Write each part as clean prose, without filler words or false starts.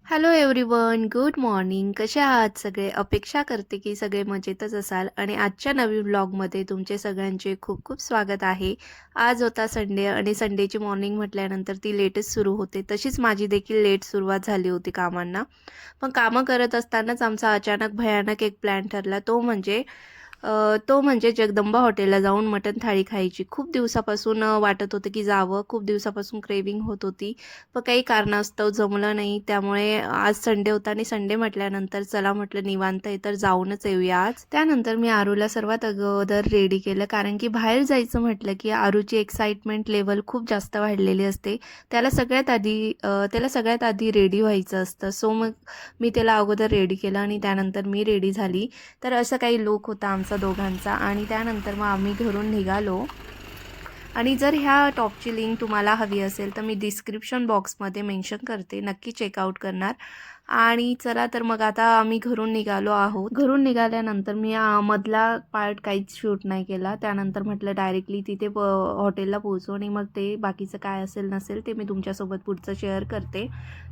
Hello everyone, good morning. कसे आहात सगळे? अपेक्षा करते की सगळे मजेतच असाल आणि आजच्या नवीन व्लॉगमध्ये तुमचे सगळ्यांचे खूप खूप स्वागत आहे. आज होता संडे आणि संडेची मॉर्निंग म्हटल्यानंतर ती लेटच सुरू होते. तशीच माझी देखील लेट सुरुवात झाली होती कामांना. पण कामं करत असतानाच आमचा अचानक भयानक एक प्लॅन ठरला. तो म्हणजे जगदंबा हॉटेलला जाऊन मटण थाळी खायची. खूप दिवसापासून वाटत होतं की जावं. खूप दिवसापासून क्रेव्हिंग होत होती. पण काही कारणास्तव जमलं नाही. त्यामुळे आज संडे होता आणि संडे म्हटल्यानंतर चला म्हटलं निवांत आहे तर जाऊनच येऊया आज. त्यानंतर मी आरूला सर्वात अगोदर रेडी केलं, कारण की बाहेर जायचं म्हटलं की आरूची एक्साइटमेंट लेव्हल खूप जास्त वाढलेली असते. त्याला सगळ्यात आधी रेडी व्हायचं असतं. सो मग मी त्याला अगोदर रेडी केलं आणि त्यानंतर मी रेडी झाली. तर असं काही लूक होता आमचा दोघांचा आणि त्यानंतर मग आम्ही घरून निघालो. आणि जर ह्या टॉपची लिंक तुम्हाला हवी असेल तर मी डिस्क्रिप्शन बॉक्समध्ये मेन्शन करते, नक्की चेकआउट करणार. आणि चला तर मग आता आम्ही घरून निघालो आहोत. घरून निघाल्यानंतर मी मधला पार्ट काहीच शूट नाही केला. त्यानंतर म्हटलं डायरेक्टली तिथे हॉटेलला पोहोचू आणि मग ते बाकीचं काय असेल नसेल ते मी तुमच्यासोबत पुढचं शेअर करते.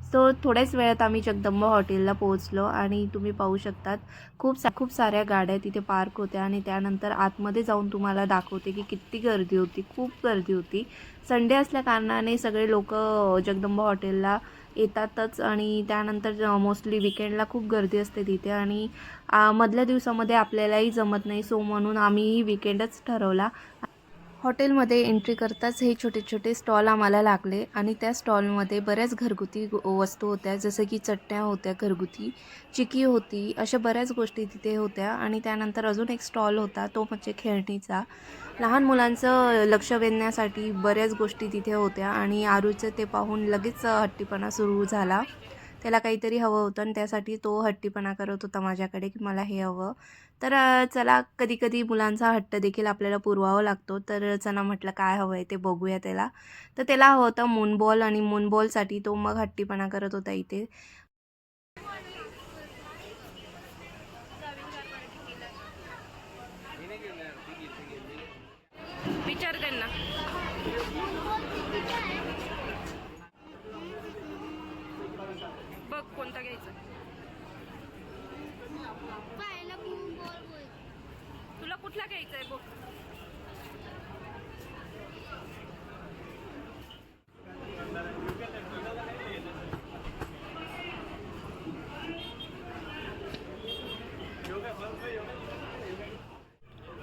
सो थोड्याच वेळात आम्ही जगदंबा हॉटेलला पोहोचलो आणि तुम्ही पाहू शकतात खूप साऱ्या गाड्या तिथे पार्क होत्या आणि त्यानंतर आतमध्ये जाऊन तुम्हाला दाखवते की किती गर्दी होती. खूप गर्दी होती. संडे असल्या कारणाने सगळे लोक जगदंबा हॉटेलला येतातच आणि त्यानंतर मोस्टली विकेंडला खूप गर्दी असते तिथे आणि मधल्या दिवसामध्ये आपल्यालाही जमत नाही. सो म्हणून आम्ही विकेंडच ठरवला. हॉटेलमध्ये एंट्री करताच हे छोटे छोटे स्टॉल आम्हाला लागले आणि त्या स्टॉलमध्ये बऱ्याच घरगुती वस्तू होत्या, जसं की चटण्या होत्या घरगुती, चिकी होती, अशा बऱ्याच गोष्टी तिथे होत्या. आणि त्यानंतर अजून एक स्टॉल होता, तो म्हणजे खेळणीचा. लहान मुलांचं लक्ष वेधण्यासाठी बऱ्याच गोष्टी तिथे होत्या आणि आरूचं ते पाहून लगेच हट्टीपणा सुरू झाला. त्याला काहीतरी हवं होतं आणि त्यासाठी तो हट्टीपणा करत होता माझ्याकडे की मला हे हवं. तर चला, कधी-कधी मुलांचा हट्ट देखील आपल्याला पुरवावा लागतो. तर चला म्हटलं काय हवं आहे ते बघूया त्याला. तर त्याला हवं होतं मूनबॉल आणि मूनबॉलसाठी तो मग हट्टीपणा करत होता इथे. विचार त्यांना. बघ कोणता घ्यायचा. तुला कुठला घ्यायचा आहे बघ.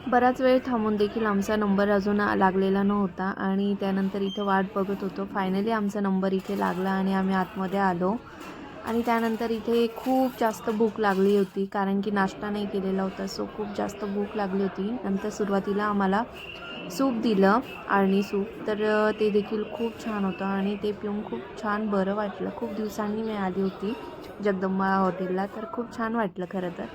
बराच वेळ थांबून देखील आमचा नंबर अजून लागलेला नव्हता आणि त्यानंतर इथं वाट बघत होतो. फायनली आमचा नंबर इथे लागला आणि आम्ही आतमध्ये आलो. आणि त्यानंतर इथे खूप जास्त भूक लागली होती, कारण की नाश्ता नाही केलेला होता. सो खूप जास्त भूक लागली होती. नंतर सुरुवातीला आम्हाला सूप दिलं, आळणी सूप. तर ते देखील खूप छान होतं आणि ते पिऊन खूप छान बरं वाटलं. खूप दिवसांनी मी आली होती जगदंबा हॉटेलला, तर खूप छान वाटलं खरं तर.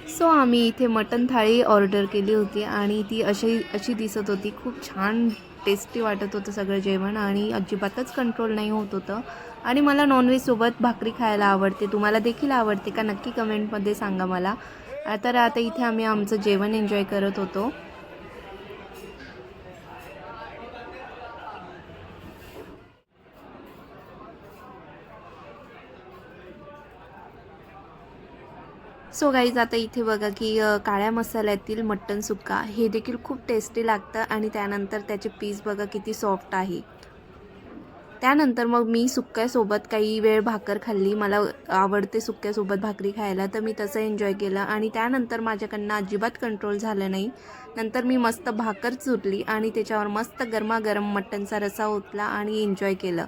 सो आम्ही इथे मटण थाळी ऑर्डर केली होती आणि ती अशी दिसत होती. खूप छान टेस्टी वाटत होतं सगळं जेवण आणि अजिबातच कंट्रोल नाही होत होतं. आणि मला नॉनव्हेजसोबत भाकरी खायला आवडते. तुम्हाला देखील आवडते का? नक्की कमेंटमध्ये सांगा मला. तर आता इथे आम्ही आमचं जेवण एन्जॉय करत होतो. सो गाईज, आता इथे बघा की काळ्या मसाल्यातील मटण सुक्का हे देखील खूप टेस्टी लागतं आणि त्यानंतर त्याचे पीस बघा किती सॉफ्ट आहे. त्यानंतर मग मी सुक्क्यासोबत काही वेळ भाकर खाल्ली. मला आवडते सुक्क्यासोबत भाकरी खायला, तर मी तसं एन्जॉय केलं आणि त्यानंतर माझ्याकडनं अजिबात कंट्रोल झालं नाही. नंतर मी मस्त भाकर चुरली आणि त्याच्यावर मस्त गरमागरम मटणचा रस्सा ओतला आणि एन्जॉय केलं.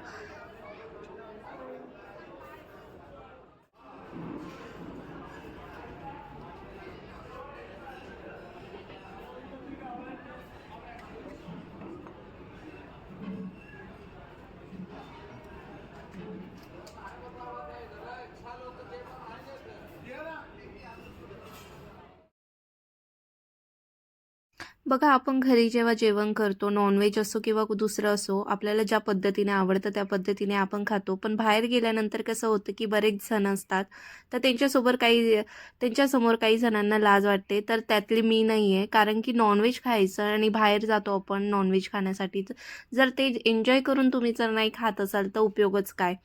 बघा, आपण घरी जेव्हा जेवण करतो, नॉन-व्हेज असो किंवा दुसरं असो, आपल्याला ज्या पद्धतीने आवडतं त्या पद्धतीने आपण खातो. पण बाहेर गेल्यानंतर कसं होतं, की बरेच जण असतात, तर त्यांच्यासमोर काही जणांना लाज वाटते, तर त्यातली मी नाही आहे. कारण की नॉन-व्हेज खायचं आणि बाहेर जातो आपण नॉन-व्हेज खाण्यासाठी, तर जर ते एन्जॉय करून तुम्ही जर नाही खात असाल, तर उपयोगच काय?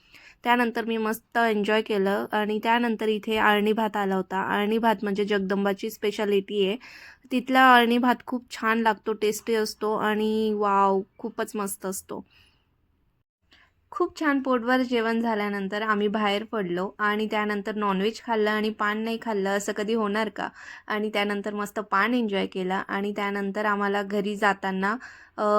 त्यानंतर मी मस्त एन्जॉय केलं आणि त्यानंतर इथे अळणी भात आला होता. अळणी भात म्हणजे जगदंबाची स्पेशालिटी आहे. तिथला अळणी भात खूप छान लागतो, टेस्टी असतो आणि वॉव! खूपच मस्त असतो. खूप छान पोटभर जेवण झाल्यानंतर आम्ही बाहेर पडलो आणि त्यानंतर नॉनव्हेज खाल्लं आणि पान नाही खाल्लं असं कधी होणार का? आणि त्यानंतर मस्त पान एन्जॉय केला आणि त्यानंतर आम्हाला घरी जाताना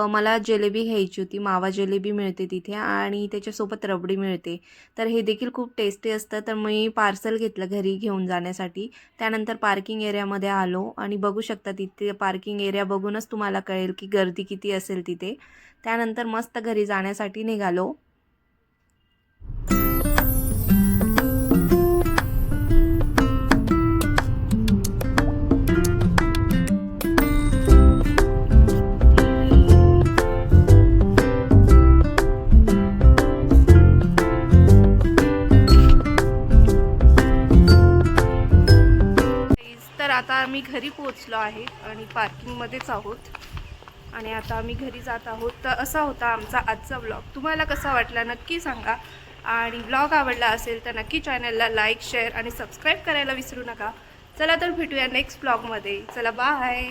मला जिलेबी घ्यायची होती. मावा जिलेबी मिळते तिथे आणि त्याच्यासोबत रबडी मिळते. तर हे देखील खूप टेस्टी असतं. तर मी पार्सल घेतलं घरी घेऊन जाण्यासाठी. त्यानंतर पार्किंग एरियामध्ये आलो आणि बघू शकता तिथे पार्किंग एरिया बघूनच तुम्हाला कळेल की गर्दी किती असेल तिथे. त्यानंतर मस्त घरी जाण्यासाठी निघालो. तर आता आम्ही घरी पोहोचलो आहे आणि पार्किंगमध्येच आहोत आणि आता आम्ही घरी जात आहोत. तर असा होता आमचा आजचा व्लॉग. तुम्हाला कसा वाटला नक्की सांगा आणि व्लॉग आवडला असेल तर नक्की चॅनलला लाईक, शेअर आणि सबस्क्राईब करायला विसरू नका. चला तर भेटूया नेक्स्ट व्लॉगमध्ये. चला बाय.